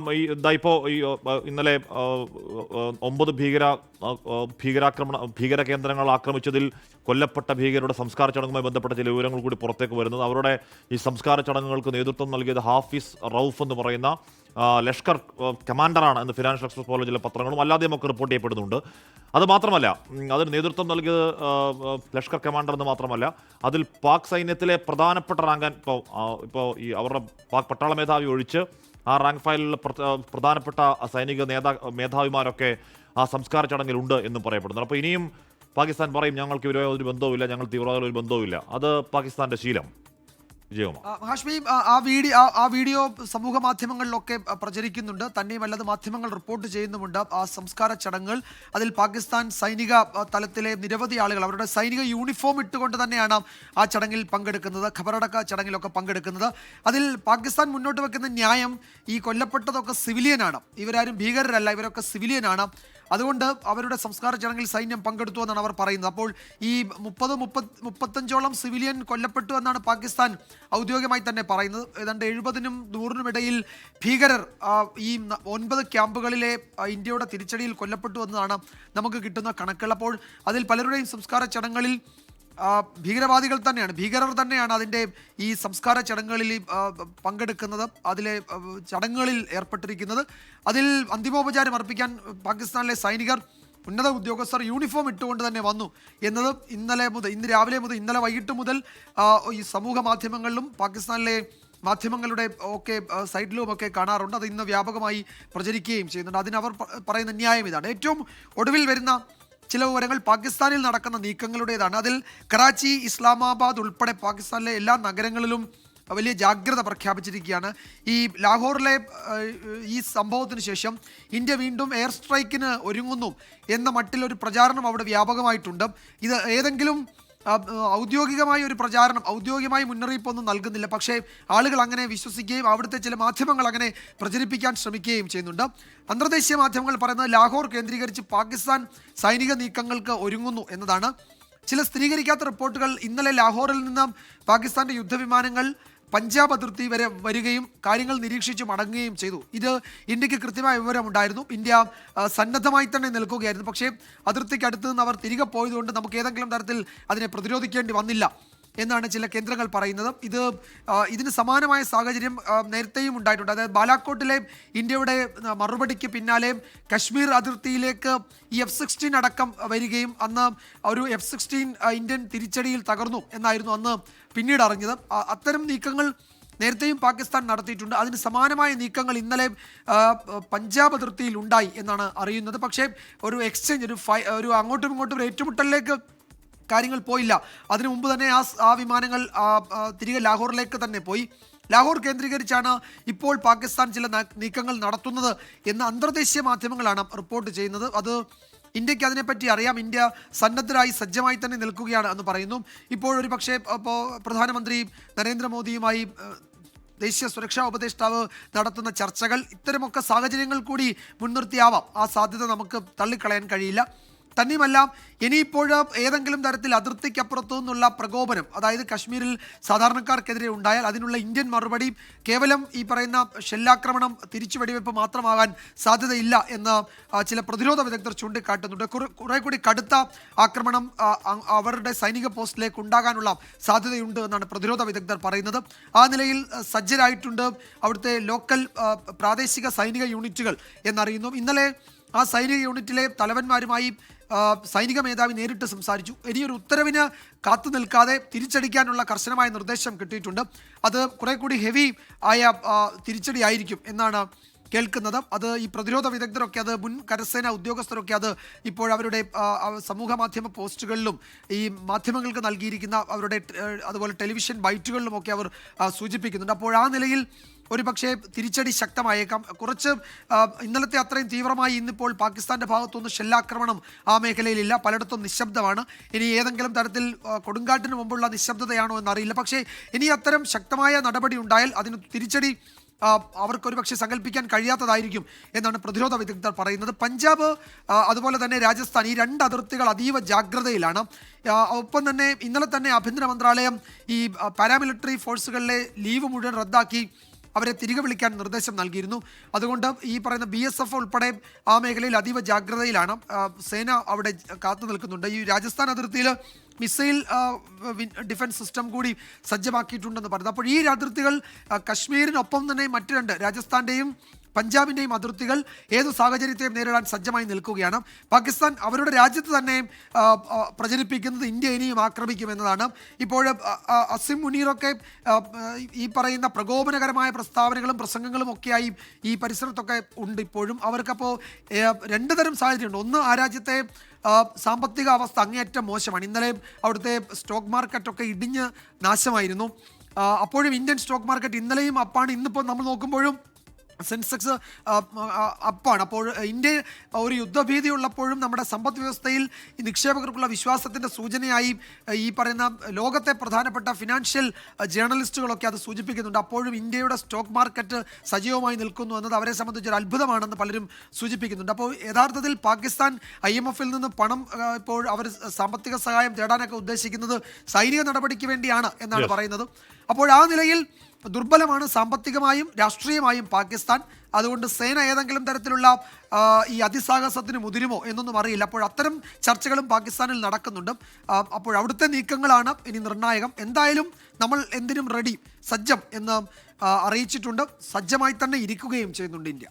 ഇന്നലെ 9 ഭീകര കേന്ദ്രങ്ങൾ ആക്രമിച്ചതിൽ കൊല്ലപ്പെട്ട ഭീകരരുടെ സംസ്കാര ചടങ്ങുമായി ബന്ധപ്പെട്ട ചില വിവരങ്ങൾ കൂടി പുറത്തേക്ക് വരുന്നത്. അവരുടെ ഈ സംസ്കാര ചടങ്ങുകൾക്ക് നേതൃത്വം നൽകിയത് ഹാഫിസ് റൌഫ് എന്ന് പറയുന്ന ലഷ്കർ കമാൻഡറാണ് എന്ന് ഫിനാൻഷ്യൽ എക്സ്പ്രസ് പോലെ ചില പത്രങ്ങളും അല്ലാതെയും ഒക്കെ റിപ്പോർട്ട് ചെയ്യപ്പെടുന്നുണ്ട്. അത് മാത്രമല്ല, അതിന് നേതൃത്വം നൽകിയത് ലഷ്കർ കമാൻഡർ എന്ന് മാത്രമല്ല, അതിൽ പാക് സൈന്യത്തിലെ പ്രധാനപ്പെട്ട റാങ്ക് ഇപ്പോൾ ഈ അവരുടെ പാക് പട്ടാള മേധാവി ഒഴിച്ച് ആ റാങ്ക് ഫയലിലുള്ള പ്രധാനപ്പെട്ട സൈനിക മേധാവിമാരൊക്കെ ആ സംസ്കാര ചടങ്ങിലുണ്ട് എന്നും പറയപ്പെടുന്നു. അപ്പോൾ ഇനിയും പാകിസ്ഥാൻ പറയും ഞങ്ങൾക്ക് ഇവരുമായി ഒരു ബന്ധവുമില്ല, ഞങ്ങൾ തീവ്രവാദികൾ ഒരു ബന്ധവുമില്ല. അത് പാകിസ്ഥാന്റെ ശീലം. ഹാഷ്മി, ആ വീഡിയോ സമൂഹ മാധ്യമങ്ങളിലൊക്കെ പ്രചരിക്കുന്നുണ്ട്. തന്നെയുമല്ലാതെ മാധ്യമങ്ങൾ റിപ്പോർട്ട് ചെയ്യുന്നുമുണ്ട് ആ സംസ്കാര ചടങ്ങുകൾ. അതിൽ പാകിസ്ഥാൻ സൈനിക തലത്തിലെ നിരവധി ആളുകൾ അവരുടെ സൈനിക യൂണിഫോം ഇട്ടുകൊണ്ട് തന്നെയാണ് ആ ചടങ്ങിൽ പങ്കെടുക്കുന്നത്, ഖബറടക്ക ചടങ്ങിലൊക്കെ പങ്കെടുക്കുന്നത്. അതിൽ പാകിസ്ഥാൻ മുന്നോട്ട് വെക്കുന്ന ന്യായം ഈ കൊല്ലപ്പെട്ടതൊക്കെ സിവിലിയനാണ്, ഇവരാരും ഭീകരരല്ല, ഇവരൊക്കെ സിവിലിയനാണ്, അതുകൊണ്ട് അവരുടെ സംസ്കാര ചടങ്ങിൽ സൈന്യം പങ്കെടുത്തു എന്നാണ് അവർ പറയുന്നത്. അപ്പോൾ ഈ 35ഓളം സിവിലിയൻ കൊല്ലപ്പെട്ടു എന്നാണ് പാകിസ്ഥാൻ ഔദ്യോഗികമായി തന്നെ പറയുന്നത്. ഏതാണ്ട് 70നും 100നും ഇടയിൽ ഭീകരർ ഈ 9 ക്യാമ്പുകളിലെ ഇന്ത്യയുടെ തിരിച്ചടിയിൽ കൊല്ലപ്പെട്ടു എന്നതാണ് നമുക്ക് കിട്ടുന്ന കണക്കുകൾ. അപ്പോൾ അതിൽ പലരുടെയും സംസ്കാര ചടങ്ങുകളിൽ ഭീകരർ തന്നെയാണ് അതിൻ്റെ ഈ സംസ്കാര ചടങ്ങുകളിൽ പങ്കെടുക്കുന്നത്, അതിലെ ചടങ്ങുകളിൽ ഏർപ്പെട്ടിരിക്കുന്നത്. അതിൽ അന്തിമോപചാരം അർപ്പിക്കാൻ പാകിസ്ഥാനിലെ സൈനികർ, ഉന്നത ഉദ്യോഗസ്ഥർ യൂണിഫോം ഇട്ടുകൊണ്ട് തന്നെ വന്നു എന്നത് ഇന്ന് രാവിലെ മുതൽ ഇന്നലെ വൈകിട്ട് മുതൽ ഈ സമൂഹ മാധ്യമങ്ങളിലും പാകിസ്ഥാനിലെ മാധ്യമങ്ങളുടെ ഒക്കെ സൈറ്റിലുമൊക്കെ കാണാറുണ്ട്. അത് ഇന്ന് വ്യാപകമായി പ്രചരിക്കുകയും ചെയ്യുന്നുണ്ട്. അതിനവർ പറയുന്ന ന്യായം ഇതാണ്. ഏറ്റവും ഒടുവിൽ വരുന്ന ചില വിവരങ്ങൾ പാകിസ്ഥാനിൽ നടക്കുന്ന നീക്കങ്ങളുടേതാണ്. അതിൽ കറാച്ചി, ഇസ്ലാമാബാദ് ഉൾപ്പെടെ പാകിസ്ഥാനിലെ എല്ലാ നഗരങ്ങളിലും വലിയ ജാഗ്രത പ്രഖ്യാപിച്ചിരിക്കുകയാണ്. ഈ ലാഹോറിലെ ഈ സംഭവത്തിന് ശേഷം ഇന്ത്യ വീണ്ടും എയർ സ്ട്രൈക്കിന് ഒരുങ്ങുന്നു എന്ന മട്ടിലൊരു പ്രചാരണം അവിടെ വ്യാപകമായിട്ടുണ്ട്. ഇത് ഏതെങ്കിലും ഔദ്യോഗികമായ ഒരു പ്രചാരണം, ഔദ്യോഗികമായ മുന്നറിയിപ്പൊന്നും നൽകുന്നില്ല. പക്ഷേ ആളുകൾ അങ്ങനെ വിശ്വസിക്കുകയും അവിടുത്തെ ചില മാധ്യമങ്ങൾ അങ്ങനെ പ്രചരിപ്പിക്കാൻ ശ്രമിക്കുകയും ചെയ്യുന്നുണ്ട്. അന്തർദേശീയ മാധ്യമങ്ങൾ പറയുന്നത് ലാഹോർ കേന്ദ്രീകരിച്ച് പാകിസ്ഥാൻ സൈനിക നീക്കങ്ങൾക്ക് ഒരുങ്ങുന്നു എന്നതാണ്. ചില സ്ഥിരീകരിക്കാത്ത റിപ്പോർട്ടുകൾ ഇന്നലെ ലാഹോറിൽ നിന്ന് പാകിസ്ഥാന്റെ യുദ്ധവിമാനങ്ങൾ പഞ്ചാബ് അതിർത്തി വരെ വരികയും കാര്യങ്ങൾ നിരീക്ഷിച്ച് മടങ്ങുകയും ചെയ്തു. ഇത് ഇന്ത്യക്ക് കൃത്യമായ വിവരമുണ്ടായിരുന്നു. ഇന്ത്യ സന്നദ്ധമായി തന്നെ നിൽക്കുകയായിരുന്നു. പക്ഷേ അതിർത്തിക്ക് അടുത്ത് നിന്ന് അവർ തിരികെ പോയതുകൊണ്ട് നമുക്ക് ഏതെങ്കിലും തരത്തിൽ അതിനെ പ്രതിരോധിക്കേണ്ടി വന്നില്ല എന്നാണ് ചില കേന്ദ്രങ്ങൾ പറയുന്നത്. ഇതിന് സമാനമായ സാഹചര്യം നേരത്തെയും ഉണ്ടായിട്ടുണ്ട്. അതായത് ബാലാക്കോട്ടിലെ ഇന്ത്യയുടെ മറുപടിക്ക് പിന്നാലെ കശ്മീർ അതിർത്തിയിലേക്ക് ഈ F-16 അടക്കം വരികയും അന്ന് ഒരു F-16 ഇന്ത്യൻ തിരിച്ചടിയിൽ തകർന്നു എന്നായിരുന്നു അന്ന് പിന്നീട് അറിഞ്ഞത്. അത്തരം നീക്കങ്ങൾ നേരത്തെയും പാകിസ്ഥാൻ നടത്തിയിട്ടുണ്ട്. അതിന് സമാനമായ നീക്കങ്ങൾ ഇന്നലെ പഞ്ചാബ് അതിർത്തിയിൽ ഉണ്ടായി എന്നാണ് അറിയുന്നത്. പക്ഷേ ഒരു എക്സ്ചേഞ്ച്, ഒരു അങ്ങോട്ടും ഇങ്ങോട്ടും ഒരു ഏറ്റുമുട്ടലിലേക്ക് കാര്യങ്ങൾ പോയില്ല. അതിനു മുമ്പ് തന്നെ ആ വിമാനങ്ങൾ തിരികെ ലാഹോറിലേക്ക് തന്നെ പോയി. ലാഹോർ കേന്ദ്രീകരിച്ചാണ് ഇപ്പോൾ പാകിസ്ഥാൻ ചില നീക്കങ്ങൾ നടത്തുന്നത് എന്ന് അന്തർദേശീയ മാധ്യമങ്ങളാണ് റിപ്പോർട്ട് ചെയ്യുന്നത്. അത് ഇന്ത്യക്ക് അതിനെപ്പറ്റി അറിയാം. ഇന്ത്യ സന്നദ്ധരായി സജ്ജമായി തന്നെ നിൽക്കുകയാണ് എന്ന് പറയുന്നു. ഇപ്പോഴൊരു പക്ഷേ പ്രധാനമന്ത്രി നരേന്ദ്രമോദിയുമായി ദേശീയ സുരക്ഷാ ഉപദേഷ്ടാവ് നടത്തുന്ന ചർച്ചകൾ, ഇത്തരമൊക്കെ സാഹചര്യങ്ങൾ കൂടി മുൻനിർത്തിയാവാം. ആ സാധ്യത നമുക്ക് തള്ളിക്കളയാൻ കഴിയില്ല. തന്നെയുമല്ല, ഇനിയിപ്പോഴും ഏതെങ്കിലും തരത്തിൽ അതിർത്തിക്കപ്പുറത്തു നിന്നുള്ള പ്രകോപനം, അതായത് കശ്മീരിൽ സാധാരണക്കാർക്കെതിരെ ഉണ്ടായാൽ അതിനുള്ള ഇന്ത്യൻ മറുപടി കേവലം ഈ പറയുന്ന ഷെല്ലാക്രമണം, തിരിച്ചു വെടിവെപ്പ് മാത്രമാകാൻ സാധ്യതയില്ല എന്ന് ചില പ്രതിരോധ വിദഗ്ധർ ചൂണ്ടിക്കാട്ടുന്നുണ്ട്. കുറെ കൂടി കടുത്ത ആക്രമണം അവരുടെ സൈനിക പോസ്റ്റിലേക്ക് ഉണ്ടാകാനുള്ള സാധ്യതയുണ്ട് എന്നാണ് പ്രതിരോധ വിദഗ്ധർ പറയുന്നത്. ആ നിലയിൽ സജ്ജരായിട്ടുണ്ട് അവിടുത്തെ ലോക്കൽ പ്രാദേശിക സൈനിക യൂണിറ്റുകൾ എന്നറിയുന്നു. ഇന്നലെ ആ സൈനിക യൂണിറ്റിലെ തലവന്മാരുമായി സൈനിക മേധാവി നേരിട്ട് സംസാരിച്ചു. ഇനിയൊരു ഉത്തരവിന് കാത്തു നിൽക്കാതെ തിരിച്ചടിക്കാനുള്ള കർശനമായ നിർദ്ദേശം കിട്ടിയിട്ടുണ്ട്. അത് കുറെ കൂടി ഹെവി ആയ തിരിച്ചടി ആയിരിക്കും എന്നാണ് കേൾക്കുന്നത്. അത് ഈ പ്രതിരോധ വിദഗ്ധരൊക്കെ, അത് മുൻ കരസേന ഉദ്യോഗസ്ഥരൊക്കെ അത് ഇപ്പോൾ അവരുടെ സമൂഹ മാധ്യമ പോസ്റ്റുകളിലും ഈ മാധ്യമങ്ങൾക്ക് നൽകിയിരിക്കുന്ന അവരുടെ അതുപോലെ ടെലിവിഷൻ ബൈറ്റുകളിലുമൊക്കെ അവർ സൂചിപ്പിക്കുന്നുണ്ട്. അപ്പോൾ ആ നിലയിൽ ഒരു പക്ഷേ തിരിച്ചടി ശക്തമായേക്കാം. കുറച്ച് ഇന്നലത്തെ അത്രയും തീവ്രമായി ഇന്നിപ്പോൾ പാകിസ്ഥാന്റെ ഭാഗത്തുനിന്ന് ഷെല്ലാക്രമണം ആ മേഖലയിലില്ല. പലയിടത്തും നിശബ്ദമാണ്. ഇനി ഏതെങ്കിലും തരത്തിൽ കൊടുങ്കാറ്റിന് മുമ്പുള്ള നിശബ്ദതയാണോ എന്നറിയില്ല. പക്ഷേ ഇനി അത്തരം ശക്തമായ നടപടി ഉണ്ടായാൽ അതിന് തിരിച്ചടി അവർക്കൊരു പക്ഷേ സങ്കല്പിക്കാൻ കഴിയാത്തതായിരിക്കും എന്നാണ് പ്രതിരോധ വിദഗ്ധർ പറയുന്നത്. പഞ്ചാബ് അതുപോലെ തന്നെ രാജസ്ഥാൻ, ഈ 2 അതിർത്തികൾ അതീവ ജാഗ്രതയിലാണ്. ഒപ്പം തന്നെ ഇന്നലെ തന്നെ ആഭ്യന്തര മന്ത്രാലയം ഈ പാരാമിലിറ്ററി ഫോഴ്സുകളിലെ ലീവ് മുഴുവൻ റദ്ദാക്കി അവരെ തിരികെ വിളിക്കാൻ നിർദ്ദേശം നൽകിയിരുന്നു. അതുകൊണ്ട് ഈ പറയുന്ന BSF ഉൾപ്പെടെ ആ മേഖലയിൽ അതീവ ജാഗ്രതയിലാണ്. സേന അവിടെ കാത്തു നിൽക്കുന്നുണ്ട്. ഈ രാജസ്ഥാൻ അതിർത്തിയിൽ മിസൈൽ ഡിഫൻസ് സിസ്റ്റം കൂടി സജ്ജമാക്കിയിട്ടുണ്ടെന്ന് പറയുന്നത്. അപ്പോൾ ഈ അതിർത്തികൾ കശ്മീരിനൊപ്പം തന്നെ മറ്റു രണ്ട് രാജസ്ഥാന്റെയും പഞ്ചാബിൻ്റെയും അതിർത്തികൾ ഏതു സാഹചര്യത്തെയും നേരിടാൻ സജ്ജമായി നിൽക്കുകയാണ്. പാകിസ്ഥാൻ അവരുടെ രാജ്യത്ത് തന്നെ പ്രചരിപ്പിക്കുന്നത് ഇന്ത്യ ഇനിയും ആക്രമിക്കുമെന്നതാണ്. ഇപ്പോൾ അസിം മുനീറൊക്കെ ഈ പറയുന്ന പ്രകോപനകരമായ പ്രസ്താവനകളും പ്രസംഗങ്ങളും ഒക്കെയായി ഈ പരിസരത്തൊക്കെ ഉണ്ട്. ഇപ്പോഴും അവർക്കപ്പോൾ രണ്ട് തരം സാഹചര്യമുണ്ട്. ഒന്ന്, ആ രാജ്യത്തെ സാമ്പത്തിക അവസ്ഥ അങ്ങേയറ്റം മോശമാണ്. ഇന്നലെ അവിടുത്തെ സ്റ്റോക്ക് മാർക്കറ്റൊക്കെ ഇടിഞ്ഞ് നാശമായിരുന്നു. അപ്പോഴും ഇന്ത്യൻ സ്റ്റോക്ക് മാർക്കറ്റ് ഇന്നലെയും അപ്പാണ്. ഇന്നിപ്പോൾ നമ്മൾ നോക്കുമ്പോഴും സെൻസെക്സ് അപ്പാണ്. അപ്പോൾ ഇന്ത്യ ഒരു യുദ്ധഭീതി ഉള്ളപ്പോഴും നമ്മുടെ സമ്പദ് വ്യവസ്ഥയിൽ ഈ നിക്ഷേപകർക്കുള്ള വിശ്വാസത്തിൻ്റെ സൂചനയായി ഈ പറയുന്ന ലോകത്തെ പ്രധാനപ്പെട്ട ഫിനാൻഷ്യൽ ജേർണലിസ്റ്റുകളൊക്കെ അത് സൂചിപ്പിക്കുന്നുണ്ട്. അപ്പോഴും ഇന്ത്യയുടെ സ്റ്റോക്ക് മാർക്കറ്റ് സജീവമായി നിൽക്കുന്നു എന്നത് അവരെ സംബന്ധിച്ചൊരു അത്ഭുതമാണെന്ന് പലരും സൂചിപ്പിക്കുന്നുണ്ട്. അപ്പോൾ യഥാർത്ഥത്തിൽ പാകിസ്ഥാൻ IMF-ൽ നിന്ന് പണം ഇപ്പോൾ അവർ സാമ്പത്തിക സഹായം തേടാനൊക്കെ ഉദ്ദേശിക്കുന്നത് സൈനിക നടപടിക്ക് വേണ്ടിയാണ് എന്നാണ് പറയുന്നത്. അപ്പോൾ ആ നിലയിൽ ദുർബലമാണ് സാമ്പത്തികമായും രാഷ്ട്രീയമായും പാകിസ്ഥാൻ. അതുകൊണ്ട് സേന ഏതെങ്കിലും തരത്തിലുള്ള ഈ അതിസാഹസത്തിന് മുതിരുമോ എന്നൊന്നും അറിയില്ല. അപ്പോൾ അത്തരം ചർച്ചകളും പാകിസ്ഥാനിൽ നടക്കുന്നുണ്ട്. അപ്പോൾ അവിടുത്തെ നീക്കങ്ങളാണ് ഇനി നിർണായകം. എന്തായാലും നമ്മൾ എന്തിനും റെഡി, സജ്ജം എന്ന് അറിയിച്ചിട്ടുണ്ട്. സജ്ജമായി തന്നെ ഇരിക്കുകയും ചെയ്യുന്നുണ്ട് ഇന്ത്യ.